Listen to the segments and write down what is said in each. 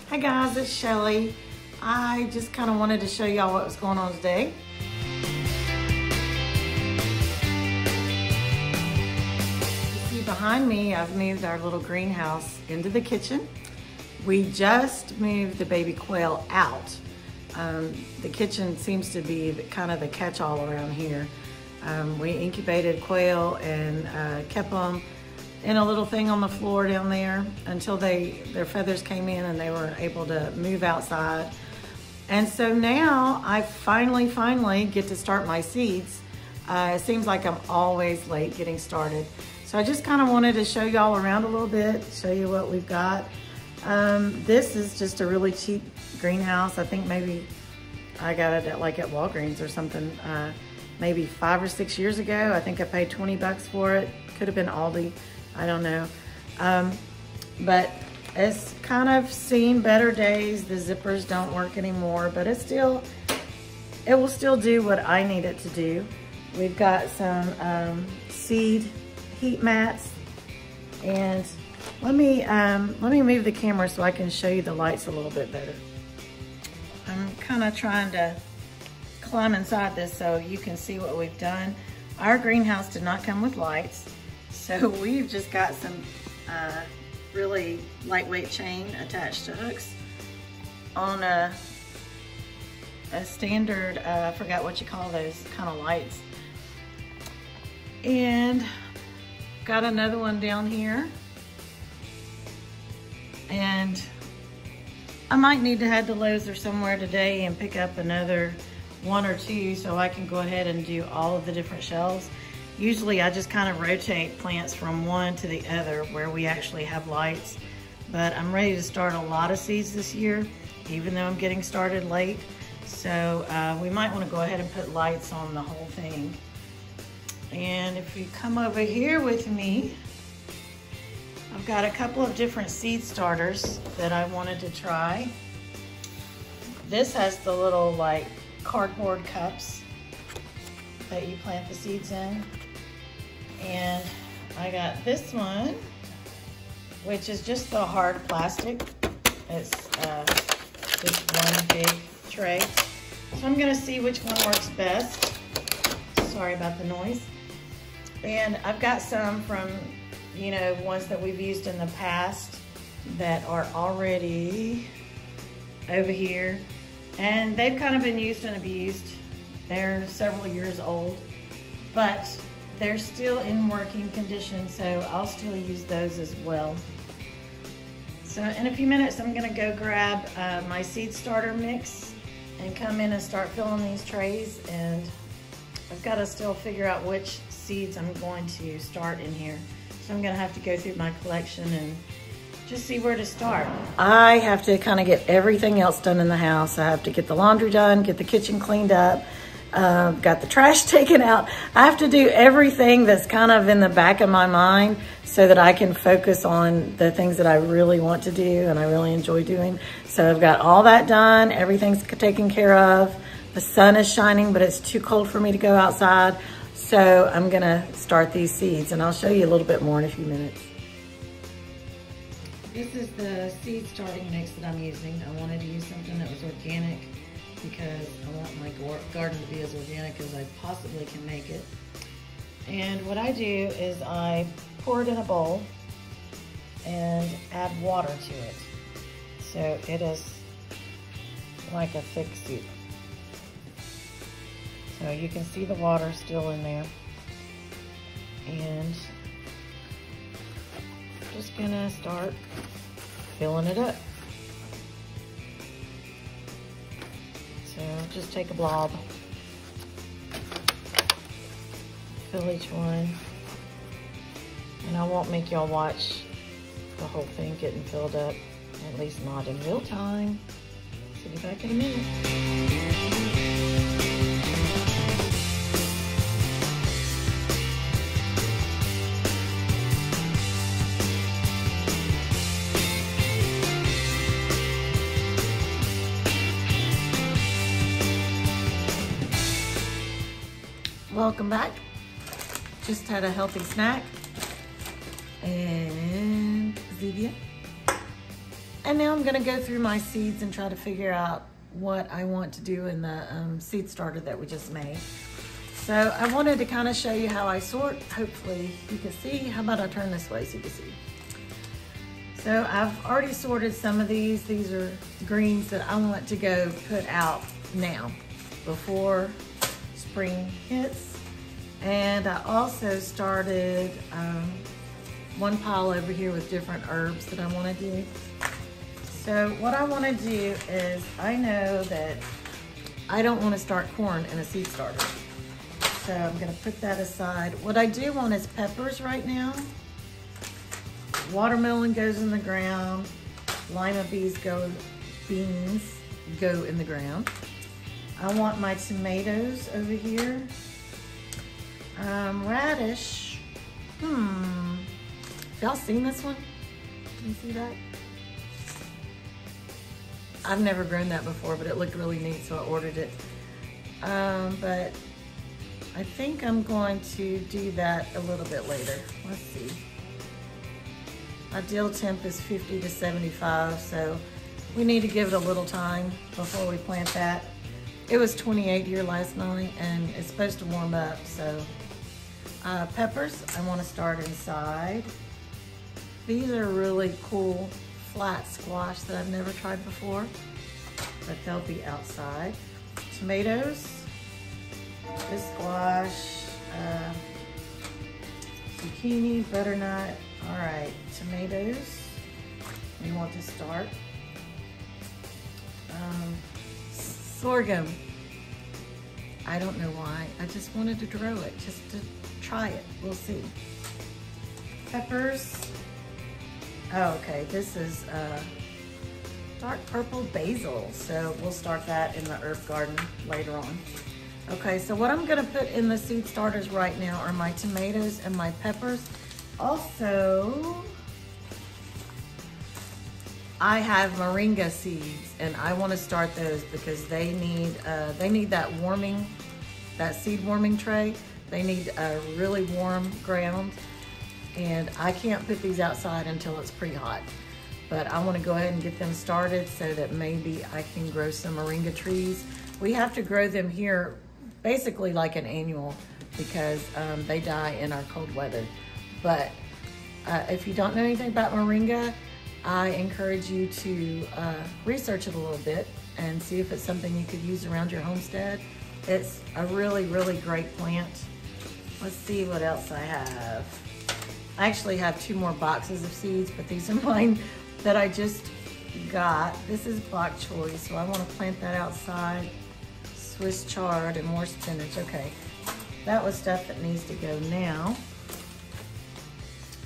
Hi guys, it's Shelly. I just kind of wanted to show y'all what was going on today. You see behind me, I've moved our little greenhouse into the kitchen. We just moved the baby quail out. The kitchen seems to be kind of the catch-all around here. We incubated quail and kept them in a little thing on the floor down there until their feathers came in and they were able to move outside. And so now I finally get to start my seeds. It seems like I'm always late getting started. So I just kind of wanted to show y'all around a little bit, show you what we've got. This is just a really cheap greenhouse. I think maybe I got it at Walgreens or something, maybe 5 or 6 years ago. I think I paid 20 bucks for it. Could have been Aldi, I don't know. But it's kind of seen better days. The zippers don't work anymore, but it will still do what I need it to do. We've got some seed heat mats, and let me move the camera so I can show you the lights a little bit better. I'm kind of trying to climb inside this so you can see what we've done. Our greenhouse did not come with lights, so we've just got some really lightweight chain attached to hooks on a standard, I forgot what you call those kind of lights. And got another one down here. And I might need to head to Lowe's or somewhere today and pick up another 1 or 2 so I can go ahead and do all of the different shelves. Usually I just kind of rotate plants from one to the other where we actually have lights. But I'm ready to start a lot of seeds this year, even though I'm getting started late. So we might want to go ahead and put lights on the whole thing. And if you come over here with me, I've got a couple of different seed starters that I wanted to try. This has the little like cardboard cups that you plant the seeds in. And I got this one, which is just the hard plastic. It's just one big tray. So I'm gonna see which one works best. Sorry about the noise. And I've got some from, you know, ones that we've used in the past that are already over here. And they've kind of been used and abused. They're several years old, but they're still in working condition, so I'll still use those as well. So in a few minutes, I'm gonna go grab my seed starter mix and come in and start filling these trays. And I've got to still figure out which seeds I'm going to start in here. So I'm gonna have to go through my collection and just see where to start. I have to kind of get everything else done in the house. I have to get the laundry done, get the kitchen cleaned up, got the trash taken out. I have to do everything that's kind of in the back of my mind so that I can focus on the things that I really want to do and I really enjoy doing. So I've got all that done. Everything's taken care of. The sun is shining, but it's too cold for me to go outside. So I'm gonna start these seeds, and I'll show you a little bit more in a few minutes. This is the seed starting mix that I'm using. I wanted to use something that was organic because I want my garden to be as organic as I possibly can make it. And what I do is I pour it in a bowl and add water to it. So it is like a thick soup. So you can see the water still in there. And I'm just gonna start filling it up. So just take a blob, fill each one, and I won't make y'all watch the whole thing getting filled up, at least not in real time. See you back in a minute. Welcome back. Just had a healthy snack and Zevia. And now I'm gonna go through my seeds and try to figure out what I want to do in the seed starter that we just made. So I wanted to kind of show you how I sort. Hopefully you can see. How about I turn this way so you can see? So I've already sorted some of these. These are greens that I want to go put out now before spring hits. And I also started one pile over here with different herbs that I want to do. So what I want to do is, I know that I don't want to start corn in a seed starter. So I'm going to put that aside. What I do want is peppers right now. Watermelon goes in the ground. Lima beans go in the ground. I want my tomatoes over here. Radish. Y'all seen this one? Can you see that? I've never grown that before, but it looked really neat, so I ordered it. But I think I'm going to do that a little bit later. Let's see. Ideal temp is 50 to 75, so we need to give it a little time before we plant that. It was 28 here last night, and it's supposed to warm up, so. Peppers, I want to start inside. These are really cool flat squash that I've never tried before, but they'll be outside. Tomatoes, this squash, zucchini, butternut. All right, tomatoes, we want to start. Sorghum, I don't know why. I just wanted to grow it, just to try it. We'll see. Peppers. Oh, okay, this is dark purple basil. So we'll start that in the herb garden later on. Okay, so what I'm gonna put in the seed starters right now are my tomatoes and my peppers. Also, I have moringa seeds, and I want to start those because they need that seed warming tray. They need a really warm ground, and I can't put these outside until it's pretty hot. But I want to go ahead and get them started so that maybe I can grow some moringa trees. We have to grow them here basically like an annual because they die in our cold weather. But if you don't know anything about moringa, I encourage you to research it a little bit and see if it's something you could use around your homestead. It's a really, really great plant. Let's see what else I have. I actually have 2 more boxes of seeds, but these are mine that I just got. This is bok choy, so I want to plant that outside. Swiss chard and more spinach. Okay, that was stuff that needs to go now.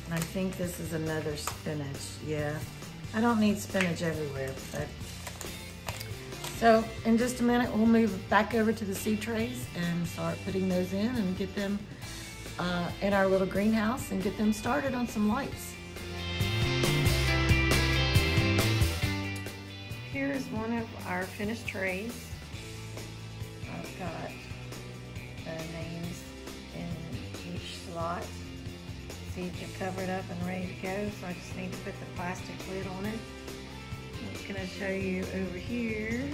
I think this is another spinach. Yeah, I don't need spinach everywhere, but. So in just a minute, we'll move back over to the seed trays and start putting those in and get them in our little greenhouse and get them started on some lights. Here's one of our finished trays. I've got the names in each slot. Seeds are covered up and ready to go, so I just need to put the plastic lid on it. I'm just gonna show you over here.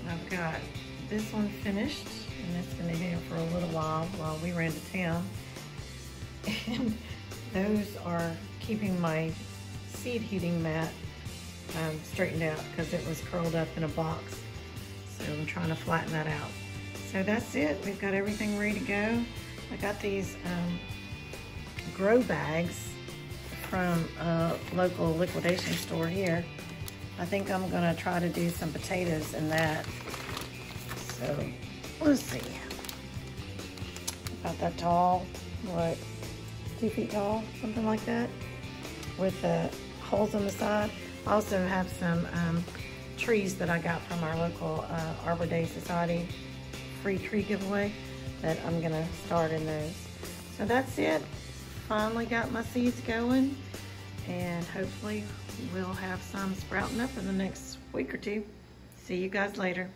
I've got this one finished, and it's gonna be here for a little while we ran to town. And those are keeping my seed heating mat straightened out because it was curled up in a box. So I'm trying to flatten that out. So that's it. We've got everything ready to go. I got these grow bags from a local liquidation store here. I think I'm gonna try to do some potatoes in that. So let's see. About that tall, what, 2 feet tall, something like that, with holes on the side. I also have some trees that I got from our local Arbor Day Society free tree giveaway that I'm gonna start in those. So that's it. Finally got my seeds going, and hopefully we'll have some sprouting up in the next week or 2. See you guys later.